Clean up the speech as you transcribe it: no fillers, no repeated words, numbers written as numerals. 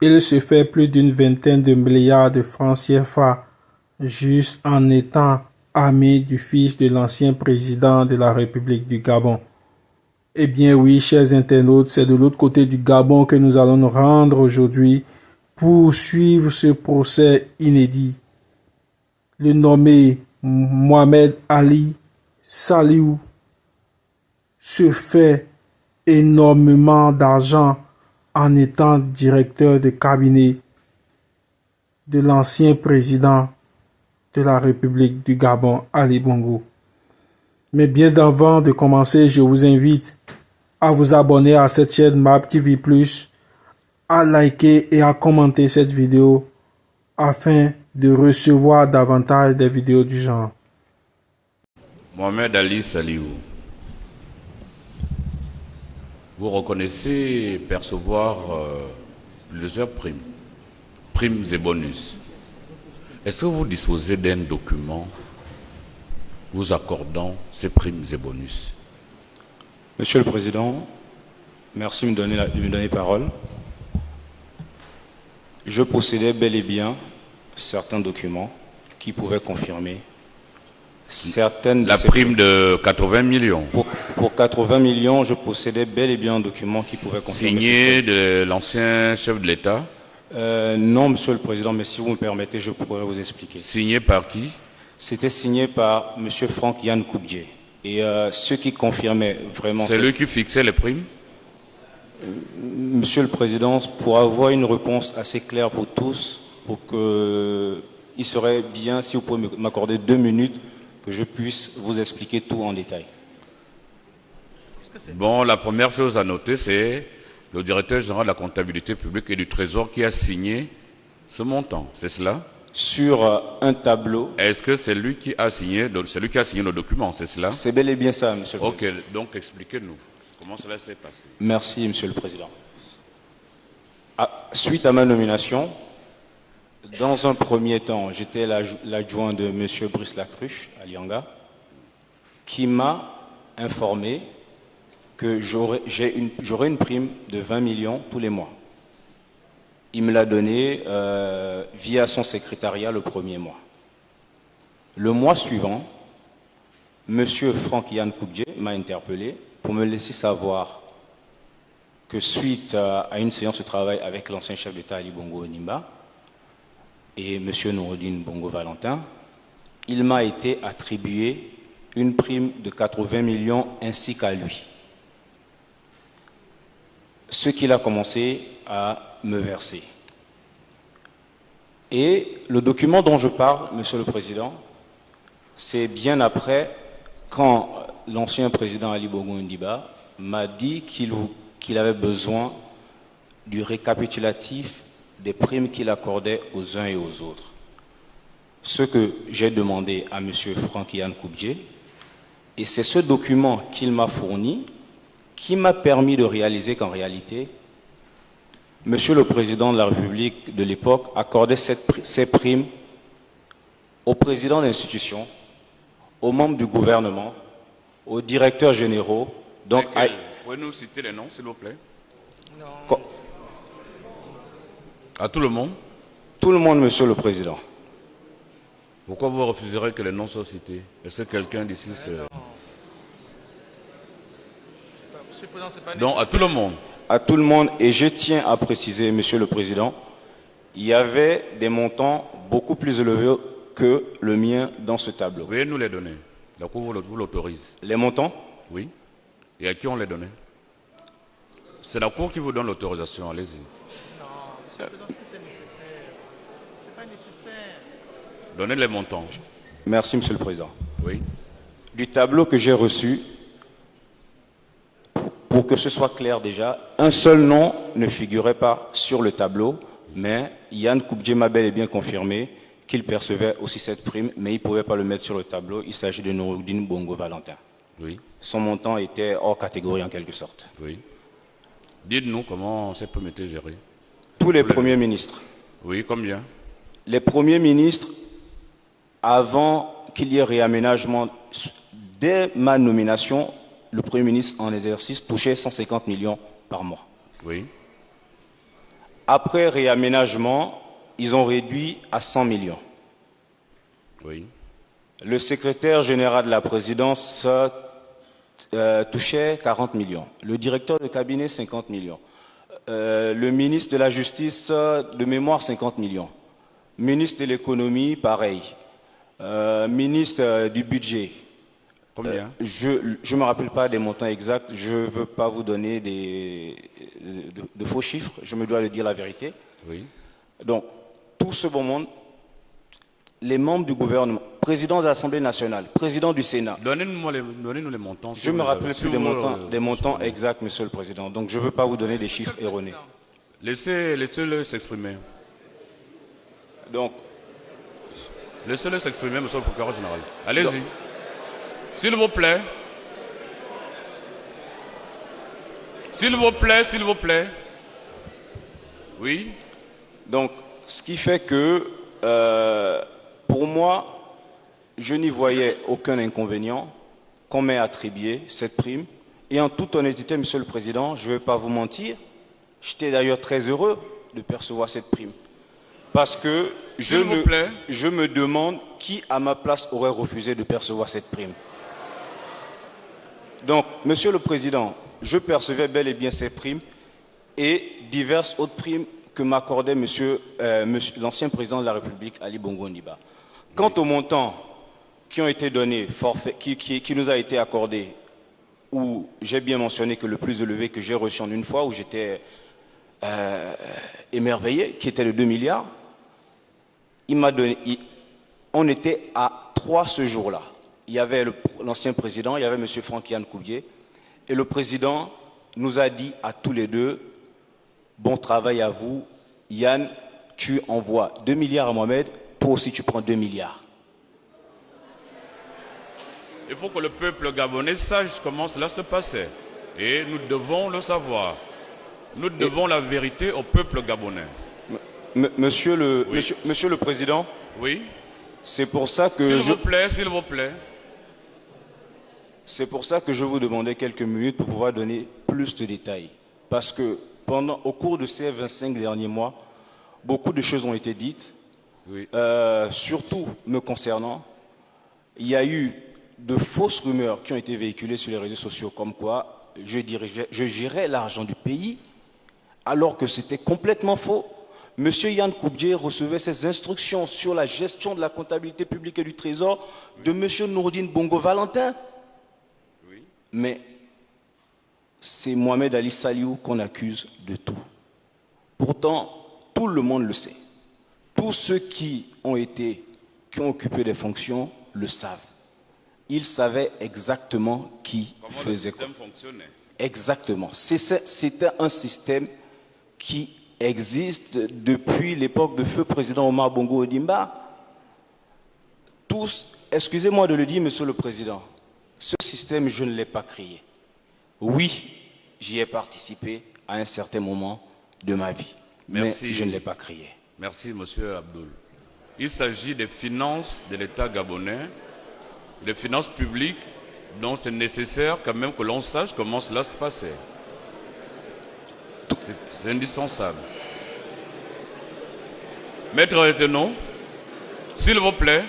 Il se fait plus d'une vingtaine de milliards de francs CFA juste en étant ami du fils de l'ancien président de la République du Gabon. Eh bien oui, chers internautes, c'est de l'autre côté du Gabon que nous allons nous rendre aujourd'hui pour suivre ce procès inédit. Le nommé Mohamed Ali Saliou se fait énormément d'argent en étant directeur de cabinet de l'ancien président de la République du Gabon, Ali Bongo. Mais bien avant de commencer, je vous invite à vous abonner à cette chaîne MAP TV+, à liker et à commenter cette vidéo afin de recevoir davantage des vidéos du genre. Mohamed Ali Saliou, vous reconnaissez percevoir plusieurs primes et bonus. Est-ce que vous disposez d'un document vous accordant ces primes et bonus? Monsieur le Président, merci de me donner parole. Je possédais bel et bien certains documents qui pouvaient confirmer certaines... La prime de 80 millions. Pour 80 millions, je possédais bel et bien un document qui pouvait confirmer... Signé de l'ancien chef de l'État? Non, Monsieur le Président, mais si vous me permettez, je pourrais vous expliquer. Signé par qui? C'était signé par Monsieur Franck Yann Koubdje. Et ce qui confirmait vraiment... C'est lui qui fixait les primes? Monsieur le Président, pour avoir une réponse assez claire pour tous, il serait bien si vous pouvez m'accorder 2 minutes que je puisse vous expliquer tout en détail. Bon, la première chose à noter, c'est le directeur général de la comptabilité publique et du Trésor qui a signé ce montant, c'est cela? Sur un tableau. Est-ce que c'est lui qui a signé, le document, c'est cela? C'est bel et bien ça, Monsieur le Président. Ok, donc expliquez-nous comment cela s'est passé. Merci, Monsieur le Président. Suite à ma nomination, dans un premier temps, j'étais l'adjoint de Monsieur Brice Lacruche à Lianga, qui m'a informé que j'aurais une prime de 20 millions tous les mois. Il me l'a donné via son secrétariat le premier mois. Le mois suivant, M. Franck Yann Koubdje m'a interpellé pour me laisser savoir que suite à une séance de travail avec l'ancien chef d'État Ali Bongo Ondimba et M. Noureddine Bongo Valentin, il m'a été attribué une prime de 80 millions ainsi qu'à lui. Ce qu'il a commencé à me verser. Et le document dont je parle, Monsieur le Président, c'est bien après quand l'ancien président Ali Bongo Ondimba m'a dit qu'il avait besoin du récapitulatif des primes qu'il accordait aux uns et aux autres. Ce que j'ai demandé à M. Franck Yann Koubdje, et c'est ce document qu'il m'a fourni qui m'a permis de réaliser qu'en réalité, Monsieur le Président de la République de l'époque accordait ces primes aux présidents d'institutions, aux membres du gouvernement, aux directeurs généraux. Donc, pouvez-nous citer les noms, s'il vous plaît? Non. À tout le monde? Tout le monde, Monsieur le Président. Pourquoi vous refuserez que les noms soient cités? Est-ce que quelqu'un d'ici se... Donc, à tout le monde? À tout le monde, et je tiens à préciser, Monsieur le Président, il y avait des montants beaucoup plus élevés que le mien dans ce tableau. Veuillez nous les donner. La Cour vous l'autorise. Les montants? Oui. Et à qui on les donnait? C'est la Cour qui vous donne l'autorisation, allez-y. Non, Monsieur le Président, est-ce que c'est nécessaire? C'est pas nécessaire. Donnez les montants. Merci, Monsieur le Président. Oui. Du tableau que j'ai reçu, pour que ce soit clair déjà, un seul nom ne figurait pas sur le tableau, mais Yann Koubdje m'a bel et bien confirmé qu'il percevait aussi cette prime, mais il ne pouvait pas le mettre sur le tableau. Il s'agit de Noureddine Bongo Valentin. Oui. Son montant était hors catégorie en quelque sorte. Oui. Dites-nous comment ces primes étaient gérées. Tous les premiers ministres. Oui, combien? Les premiers ministres, avant qu'il y ait réaménagement, dès ma nomination, le Premier ministre en exercice touchait 150 millions par mois. Oui. Après réaménagement, ils ont réduit à 100 millions. Oui. Le secrétaire général de la présidence touchait 40 millions. Le directeur de cabinet, 50 millions. Le ministre de la Justice, de mémoire, 50 millions. Ministre de l'économie, pareil. Ministre du budget. Combien? Je ne me rappelle pas des montants exacts. Je ne veux pas vous donner de faux chiffres. Je me dois de dire la vérité. Oui. Donc, tout ce beau monde, les membres du gouvernement, président de l'Assemblée nationale, président du Sénat. Donnez-nous les montants. Je ne me rappelle plus des montants exacts, Monsieur le Président. Donc, je ne veux pas vous donner des chiffres erronés. Laissez-le s'exprimer. Donc, laissez-le s'exprimer, Monsieur le procureur général. Allez-y. S'il vous plaît. S'il vous plaît, s'il vous plaît. Oui. Donc, ce qui fait que, pour moi, je n'y voyais aucun inconvénient qu'on m'ait attribué cette prime. Et en toute honnêteté, Monsieur le Président, je ne vais pas vous mentir, j'étais d'ailleurs très heureux de percevoir cette prime. Parce que je me demande qui, à ma place, aurait refusé de percevoir cette prime. Donc, Monsieur le Président, je percevais bel et bien ces primes et diverses autres primes que m'accordait l'ancien président de la République, Ali Bongo Ondimba. Quant aux montants qui ont été donnés, qui nous a été accordé, où j'ai bien mentionné que le plus élevé que j'ai reçu en une fois, où j'étais émerveillé, qui était de 2 milliards, on était à 3 ce jour-là. Il y avait l'ancien président, il y avait M. Franck-Yann Koubié, et le président nous a dit à tous les deux, bon travail à vous, Yann, tu envoies 2 milliards à Mohamed, toi aussi tu prends 2 milliards. Il faut que le peuple gabonais sache comment cela se passait. Et nous devons le savoir. Nous devons la vérité au peuple gabonais. Monsieur le Président, oui. C'est pour ça que s'il vous plaît. C'est pour ça que je vous demandais quelques minutes pour pouvoir donner plus de détails. Parce que au cours de ces 25 derniers mois, beaucoup de choses ont été dites, oui. Surtout me concernant. Il y a eu de fausses rumeurs qui ont été véhiculées sur les réseaux sociaux, comme quoi je gérais l'argent du pays, alors que c'était complètement faux. Monsieur Yann Koubié recevait ses instructions sur la gestion de la comptabilité publique et du Trésor de Monsieur Nourdine Bongo Valentin. Oui. Mais c'est Mohamed Ali Saliou qu'on accuse de tout. Pourtant, tout le monde le sait. Tous ceux qui ont occupé des fonctions le savent. Ils savaient exactement qui faisait quoi. Exactement. C'était un système qui existe depuis l'époque de feu président Omar Bongo Ondimba. Tous, excusez-moi de le dire, Monsieur le Président, ce système, je ne l'ai pas créé. Oui, j'y ai participé à un certain moment de ma vie, mais je ne l'ai pas créé. Merci, Monsieur Abdoul. Il s'agit des finances de l'État gabonais, des finances publiques, donc c'est nécessaire quand même que l'on sache comment cela se passait. C'est indispensable. Maître Retenot, s'il vous plaît.